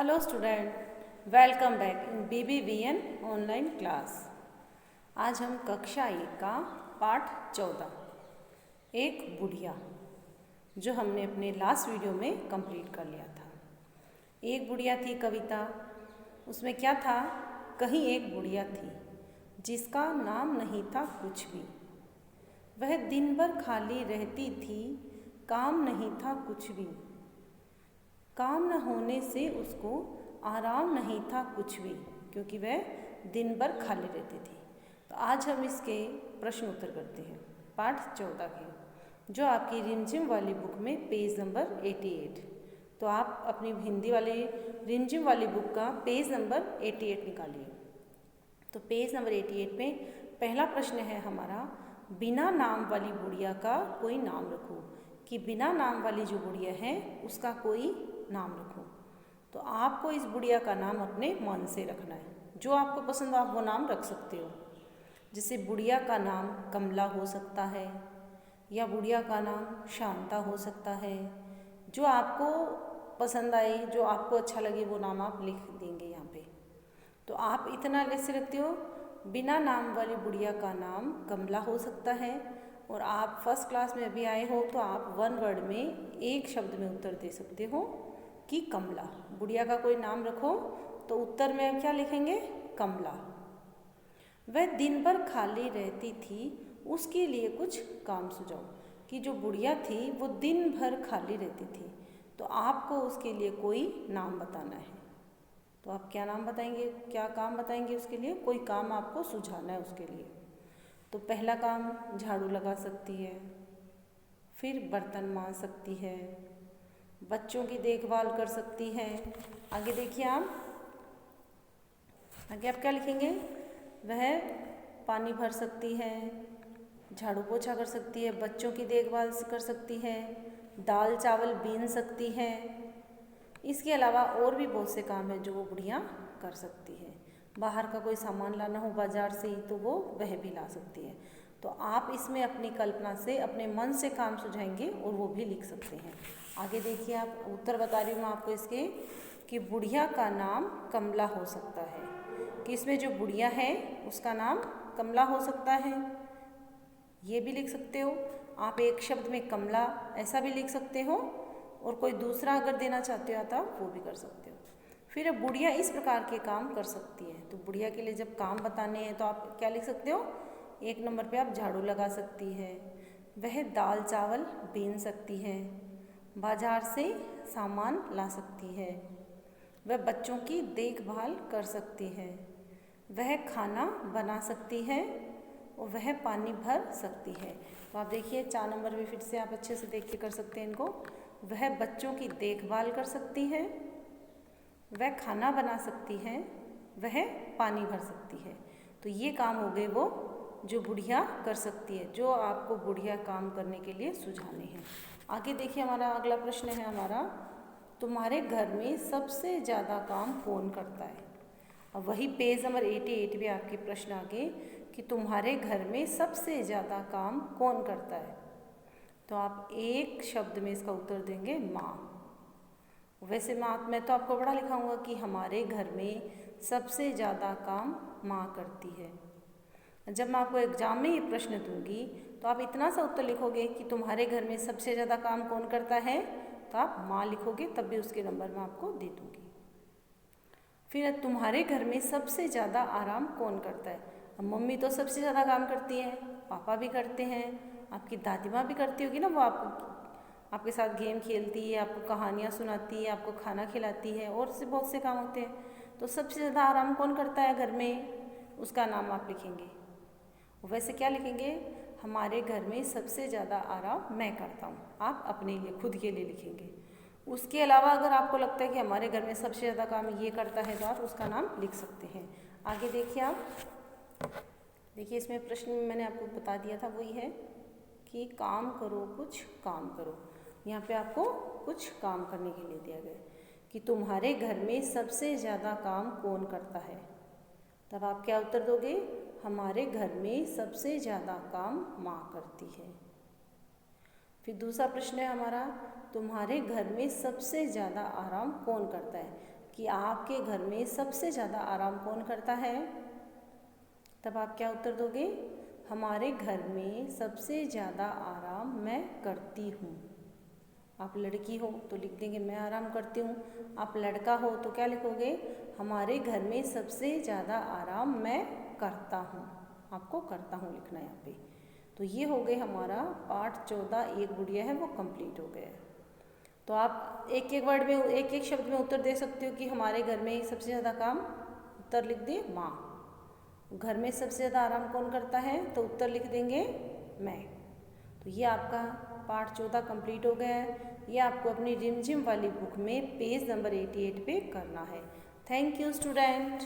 Hello student, welcome back in BBVN online class. आज हम कक्षा 1 का पाठ 14 एक बुढ़िया, जो हमने अपने लास्ट वीडियो में कंप्लीट कर लिया था। एक बुढ़िया थी कविता। उसमें क्या था? कहीं एक बुढ़िया थी जिसका नाम नहीं था कुछ भी। वह दिन भर खाली रहती थी, काम नहीं था कुछ भी। काम न होने से उसको आराम नहीं था कुछ भी, क्योंकि वह दिन भर खाली रहती थी। तो आज हम इसके प्रश्न उत्तर करते हैं, पाठ 14 के, जो आपकी रिमझिम वाली बुक में पेज नंबर 88। तो आप अपनी हिंदी वाली रिमझिम वाली बुक का पेज नंबर 88 निकालिए। तो पेज नंबर 88 में पहला प्रश्न है हमारा, बिना नाम वाली बुढ़िया का कोई नाम रखो। कि बिना नाम वाली जो बुढ़िया है उसका कोई नाम रखो। तो आपको इस बुढ़िया का नाम अपने मन से रखना है। जो आपको पसंद हो आप वो नाम रख सकते हो। जैसे बुढ़िया का नाम कमला हो सकता है, या बुढ़िया का नाम शांता हो सकता है। जो आपको पसंद आए, जो आपको अच्छा लगे, वो नाम आप लिख देंगे यहाँ पे। तो आप इतना कैसे रखते हो? बिना नाम वाली बुढ़िया का नाम कमला हो सकता है। और आप फर्स्ट क्लास में अभी आए हो तो आप वन वर्ड में एक शब्द में उत्तर दे सकते हो कि कमला। बुढ़िया का कोई नाम रखो तो उत्तर में क्या लिखेंगे? कमला। वह दिन भर खाली रहती थी, उसके लिए कुछ काम सुझाओ। कि जो बुढ़िया थी वो दिन भर खाली रहती थी, तो आपको उसके लिए कोई नाम बताना है। तो आप क्या नाम बताएंगे, क्या काम बताएंगे? उसके लिए कोई काम आपको सुझाना है उसके लिए। तो पहला काम झाड़ू लगा सकती है, फिर बर्तन मांज सकती है, बच्चों की देखभाल कर सकती है। आगे देखिए आप, आगे आप क्या लिखेंगे? वह पानी भर सकती है, झाड़ू पोछा कर सकती है, बच्चों की देखभाल कर सकती है, दाल चावल बीन सकती है। इसके अलावा और भी बहुत से काम हैं जो वो बुढ़िया कर सकती है। बाहर का कोई सामान लाना हो बाजार से ही तो वो वह भी ला सकती है। तो आप इसमें अपनी कल्पना से, अपने मन से काम सुझाएंगे और वो भी लिख सकते हैं। आगे देखिए, आप उत्तर बता रही हूँ मैं आपको इसके, कि बुढ़िया का नाम कमला हो सकता है। कि इसमें जो बुढ़िया है उसका नाम कमला हो सकता है, ये भी लिख सकते हो आप। एक शब्द में कमला ऐसा भी लिख सकते हो, और कोई दूसरा अगर देना चाहते हो तो आप वो भी कर सकते हो। फिर अब बुढ़िया इस प्रकार के काम कर सकती है। तो बुढ़िया के लिए जब काम बताने हैं तो आप क्या लिख सकते हो? एक नंबर पे आप झाड़ू लगा सकती है, वह दाल चावल बीन सकती है, बाजार से सामान ला सकती है, वह बच्चों की देखभाल कर सकती है, वह खाना बना सकती है, और वह पानी भर सकती है। तो आप देखिए 4 नंबर में फिर से आप अच्छे से देख के कर सकते हैं इनको। वह बच्चों की देखभाल कर सकती है, वह खाना बना सकती है, वह पानी भर सकती है। तो ये काम हो गए वो जो बुढ़िया कर सकती है, जो आपको बुढ़िया काम करने के लिए सुझाने हैं। आगे देखिए, हमारा अगला प्रश्न है हमारा, तुम्हारे घर में सबसे ज़्यादा काम कौन करता है? अब वही पेज नंबर 88 पे आपके प्रश्न आगे, कि तुम्हारे घर में सबसे ज़्यादा काम कौन करता है? तो आप एक शब्द में इसका उत्तर देंगे माँ। वैसे मैं तो आपको बड़ा लिखाऊंगा कि हमारे घर में सबसे ज़्यादा काम माँ करती है। जब मैं आपको एग्जाम में ये प्रश्न दूंगी तो आप इतना सा उत्तर लिखोगे कि तुम्हारे घर में सबसे ज़्यादा काम कौन करता है, तो आप माँ लिखोगे, तब भी उसके नंबर मैं आपको दे दूँगी। फिर तुम्हारे घर में सबसे ज़्यादा आराम कौन करता है? अब मम्मी तो सबसे ज़्यादा काम करती हैं, पापा भी करते हैं, आपकी दादी माँ भी करती होगी ना, वो आपके साथ गेम खेलती है, आपको कहानियाँ सुनाती है, आपको खाना खिलाती है, और से बहुत से काम होते हैं। तो सबसे ज़्यादा आराम कौन करता है घर में, उसका नाम आप लिखेंगे। वैसे क्या लिखेंगे? हमारे घर में सबसे ज़्यादा आराम मैं करता हूँ। आप अपने लिए, खुद के लिए लिखेंगे। उसके अलावा अगर आपको लगता है कि हमारे घर में सबसे ज़्यादा काम ये करता है, तो आप उसका नाम लिख सकते हैं। आगे देखिए आप, देखिए इसमें प्रश्न में मैंने आपको बता दिया था, वही है कि काम करो कुछ काम करो। यहाँ पे आपको कुछ काम करने के लिए दिया गया कि तुम्हारे घर में सबसे ज़्यादा काम कौन करता है। तब आप क्या उत्तर दोगे? हमारे घर में सबसे ज़्यादा काम माँ करती है। फिर दूसरा प्रश्न है हमारा, तुम्हारे घर में सबसे ज़्यादा आराम कौन करता है? कि आपके घर में सबसे ज़्यादा आराम कौन करता है, तब आप क्या उत्तर दोगे, हमारे घर में सबसे ज़्यादा आराम मैं करती हूँ। आप लड़की हो तो लिख देंगे मैं आराम करती हूँ, आप लड़का हो तो क्या लिखोगे, हमारे घर में सबसे ज़्यादा आराम मैं करता हूँ। आपको करता हूँ लिखना है यहाँ पे। तो ये हो गए हमारा पाठ 14 एक गुड़िया है वो कंप्लीट हो गया है। तो आप एक एक वर्ड में एक एक शब्द में उत्तर दे सकते हो कि हमारे घर में सबसे ज़्यादा काम, उत्तर लिख दिए माँ। घर में सबसे ज़्यादा आराम कौन करता है, तो उत्तर लिख देंगे मैं। तो ये आपका पाठ 14 कंप्लीट हो गया है। ये आपको अपनी रिमझिम वाली बुक में पेज नंबर 88 पे करना है। Thank you student.